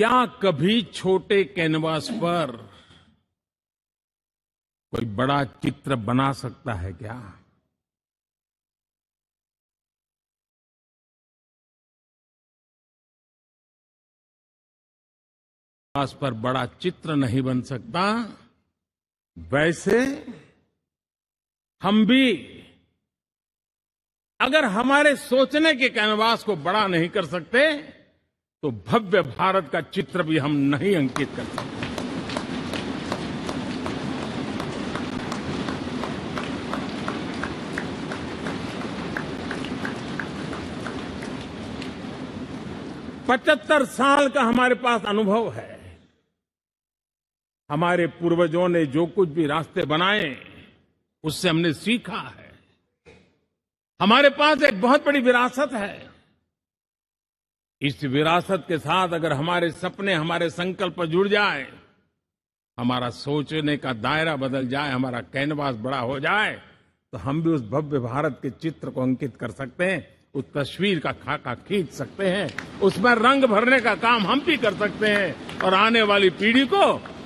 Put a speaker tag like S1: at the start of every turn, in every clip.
S1: क्या कभी छोटे कैनवास पर कोई बड़ा चित्र बना सकता है क्या? कैनवास पर बड़ा चित्र नहीं बन सकता, वैसे हम भी अगर हमारे सोचने के कैनवास को बड़ा नहीं कर सकते तो भव्य भारत का चित्र भी हम नहीं अंकित कर सकते। पचहत्तर साल का हमारे पास अनुभव है। हमारे पूर्वजों ने जो कुछ भी रास्ते बनाए उससे हमने सीखा है। हमारे पास एक बहुत बड़ी विरासत है। इस विरासत के साथ अगर हमारे सपने, हमारे संकल्प जुड़ जाए, हमारा सोचने का दायरा बदल जाए, हमारा कैनवास बड़ा हो जाए, तो हम भी उस भव्य भारत के चित्र को अंकित कर सकते हैं, उस तस्वीर का खाका खींच सकते हैं, उसमें रंग भरने का काम हम भी कर सकते हैं और आने वाली पीढ़ी को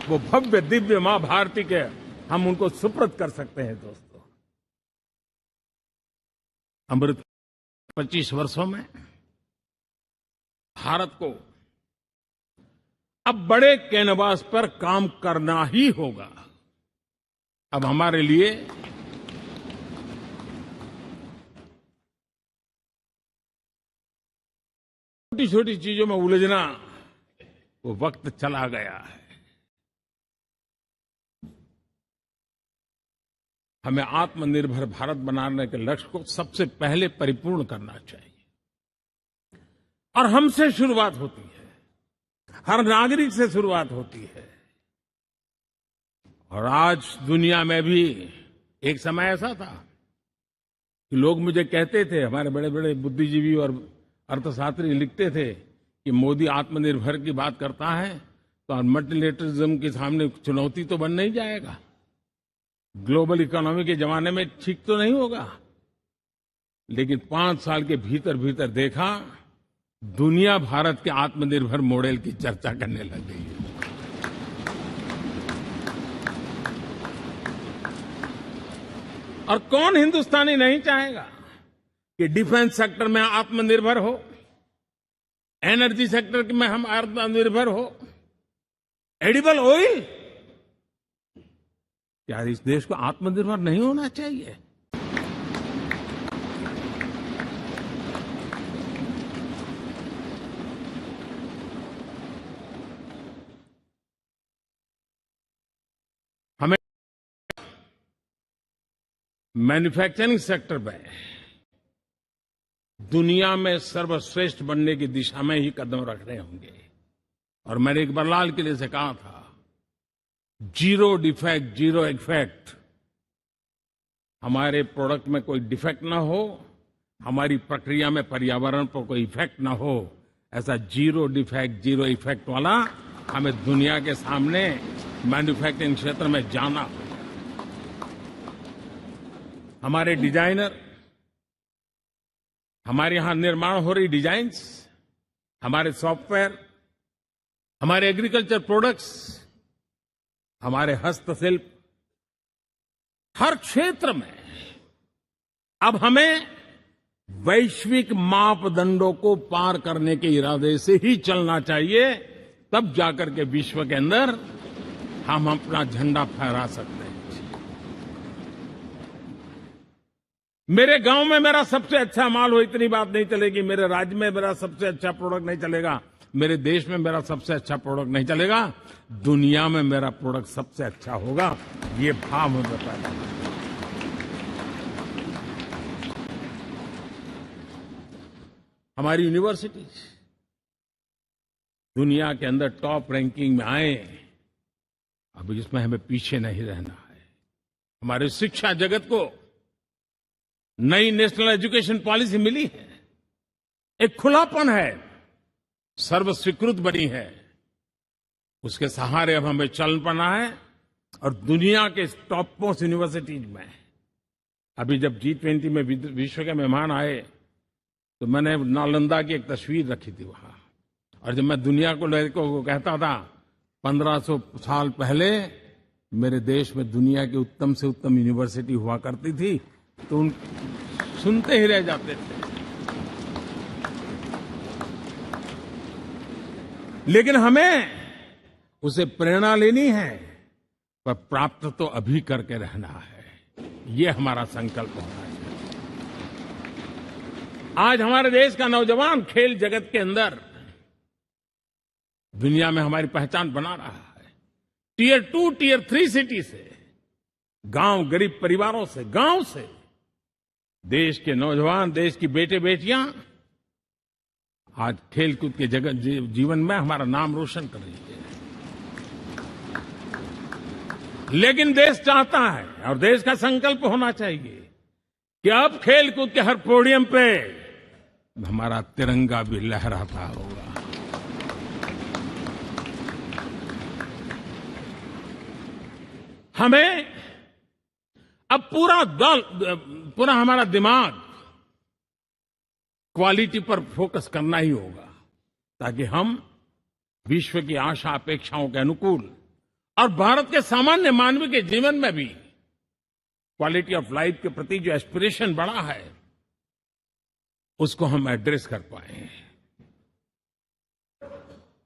S1: वो भव्य दिव्य मां भारती के हम उनको सुपुर्द कर सकते हैं। दोस्तों, अमृत 25 वर्षों में भारत को अब बड़े कैनवास पर काम करना ही होगा। अब हमारे लिए छोटी छोटी चीजों में उलझना वो वक्त चला गया है। हमें आत्मनिर्भर भारत बनाने के लक्ष्य को सबसे पहले परिपूर्ण करना चाहिए और हमसे शुरुआत होती है, हर नागरिक से शुरुआत होती है। और आज दुनिया में भी एक समय ऐसा था कि लोग मुझे कहते थे, हमारे बड़े बड़े बुद्धिजीवी और अर्थशास्त्री लिखते थे कि मोदी आत्मनिर्भर की बात करता है तो मल्टीलेटरलिज्म के सामने चुनौती तो बन नहीं जाएगा, ग्लोबल इकोनॉमी के जमाने में ठीक तो नहीं होगा। लेकिन 5 साल के भीतर भीतर देखा, दुनिया भारत के आत्मनिर्भर मॉडल की चर्चा करने लग गई है। और कौन हिंदुस्तानी नहीं चाहेगा कि डिफेंस सेक्टर में आत्मनिर्भर हो, एनर्जी सेक्टर में हम आत्मनिर्भर हो, एडिबल ऑयल, क्या इस देश को आत्मनिर्भर नहीं होना चाहिए? हमें मैन्युफैक्चरिंग सेक्टर में दुनिया में सर्वश्रेष्ठ बनने की दिशा में ही कदम रखने होंगे। और मैंने इकबाल लाल किले से कहा था, जीरो डिफेक्ट जीरो इफेक्ट। हमारे प्रोडक्ट में कोई डिफेक्ट ना हो, हमारी प्रक्रिया में पर्यावरण पर कोई इफेक्ट ना हो, ऐसा जीरो डिफेक्ट जीरो इफेक्ट वाला हमें दुनिया के सामने मैन्युफैक्चरिंग क्षेत्र में जाना हो। हमारे डिजाइनर, हमारे यहां निर्माण हो रही डिजाइन्स, हमारे सॉफ्टवेयर, हमारे एग्रीकल्चर प्रोडक्ट्स, हमारे हस्तशिल्प, हर क्षेत्र में अब हमें वैश्विक मापदंडों को पार करने के इरादे से ही चलना चाहिए, तब जाकर के विश्व के अंदर हम अपना झंडा फहरा सकते हैं। मेरे गांव में मेरा सबसे अच्छा माल हो, इतनी बात नहीं चलेगी। मेरे राज्य में मेरा सबसे अच्छा प्रोडक्ट नहीं चलेगा, मेरे देश में मेरा सबसे अच्छा प्रोडक्ट नहीं चलेगा, दुनिया में मेरा प्रोडक्ट सबसे अच्छा होगा, ये भाव हमें पैदा होगा। हमारी यूनिवर्सिटीज दुनिया के अंदर टॉप रैंकिंग में आए, अब इसमें हमें पीछे नहीं रहना है। हमारे शिक्षा जगत को नई नेशनल एजुकेशन पॉलिसी मिली है, एक खुलापन है, सर्वस्वीकृत बनी है, उसके सहारे अब हमें चल पड़ना है। और दुनिया के टॉप मोस्ट यूनिवर्सिटीज में अभी जब G20 में विश्व के मेहमान आए तो मैंने नालंदा की एक तस्वीर रखी थी वहां, और जब मैं दुनिया को कहता था 1500 साल पहले मेरे देश में दुनिया की उत्तम से उत्तम यूनिवर्सिटी हुआ करती थी, तो उन सुनते ही रह जाते थे। लेकिन हमें उसे प्रेरणा लेनी है, पर प्राप्त तो अभी करके रहना है। ये हमारा संकल्प होना चाहिए। आज हमारे देश का नौजवान खेल जगत के अंदर दुनिया में हमारी पहचान बना रहा है। टियर 2, टियर 3 सिटी से, गांव, गरीब परिवारों से, गांव से देश के नौजवान, देश की बेटे बेटियां आज खेलकूद के जगत जीवन में हमारा नाम रोशन कर रही है। लेकिन देश चाहता है और देश का संकल्प होना चाहिए कि अब खेलकूद के हर पोडियम पे हमारा तिरंगा भी लहराता होगा। हमें अब पूरा हमारा दिमाग क्वालिटी पर फोकस करना ही होगा, ताकि हम विश्व की आशा अपेक्षाओं के अनुकूल और भारत के सामान्य मानव के जीवन में भी क्वालिटी ऑफ लाइफ के प्रति जो एस्पिरेशन बढ़ा है, उसको हम एड्रेस कर पाए।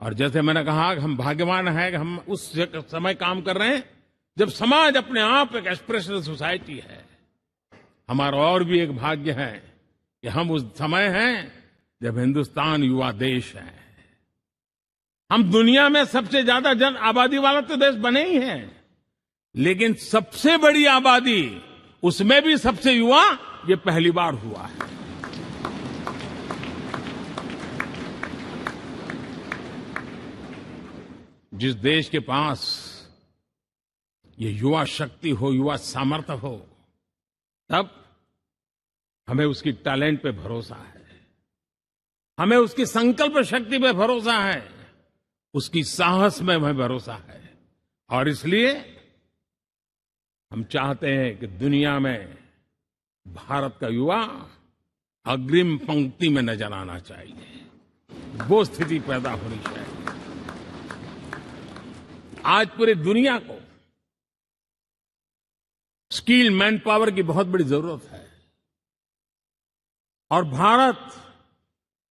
S1: और जैसे मैंने कहा कि हम भाग्यवान हैं कि हम उस समय काम कर रहे हैं जब समाज अपने आप एक एस्पिरेशनल सोसाइटी है। हमारा और भी एक भाग्य है कि हम उस समय हैं जब हिंदुस्तान युवा देश है। हम दुनिया में सबसे ज्यादा जन आबादी वाला तो देश बने ही हैं, लेकिन सबसे बड़ी आबादी, उसमें भी सबसे युवा, ये पहली बार हुआ है। जिस देश के पास ये युवा शक्ति हो, युवा सामर्थ्य हो, तब हमें उसकी टैलेंट पे भरोसा है, हमें उसकी संकल्प शक्ति पे भरोसा है, उसकी साहस में हमें भरोसा है। और इसलिए हम चाहते हैं कि दुनिया में भारत का युवा अग्रिम पंक्ति में नजर आना चाहिए, वो स्थिति पैदा होनी चाहिए। आज पूरी दुनिया को स्किल मैन पावर की बहुत बड़ी जरूरत है, और भारत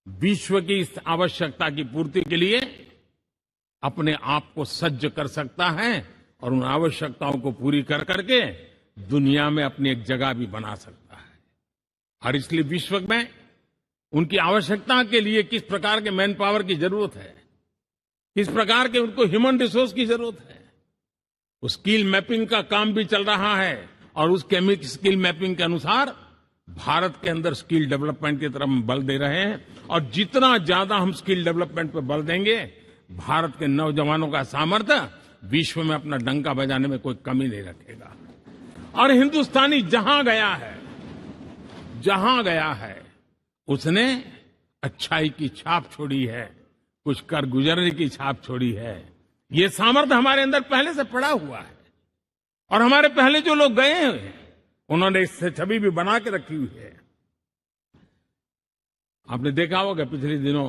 S1: विश्व की इस आवश्यकता की पूर्ति के लिए अपने आप को सज्ज कर सकता है और उन आवश्यकताओं को पूरी कर करके दुनिया में अपनी एक जगह भी बना सकता है। और इसलिए विश्व में उनकी आवश्यकता के लिए किस प्रकार के मैन पावर की जरूरत है, किस प्रकार के उनको ह्यूमन रिसोर्स की जरूरत है, उस स्किल मैपिंग का काम भी चल रहा है। और उस स्किल मैपिंग के अनुसार भारत के अंदर स्किल डेवलपमेंट की तरफ हम बल दे रहे हैं। और जितना ज्यादा हम स्किल डेवलपमेंट पर बल देंगे, भारत के नौजवानों का सामर्थ्य विश्व में अपना डंका बजाने में कोई कमी नहीं रखेगा। और हिंदुस्तानी जहां गया है उसने अच्छाई की छाप छोड़ी है, कुछ कर गुजरने की छाप छोड़ी है। ये सामर्थ्य हमारे अंदर पहले से पड़ा हुआ है, और हमारे पहले जो लोग गए हैं उन्होंने इससे छवि भी बना के रखी हुई है। आपने देखा होगा पिछले दिनों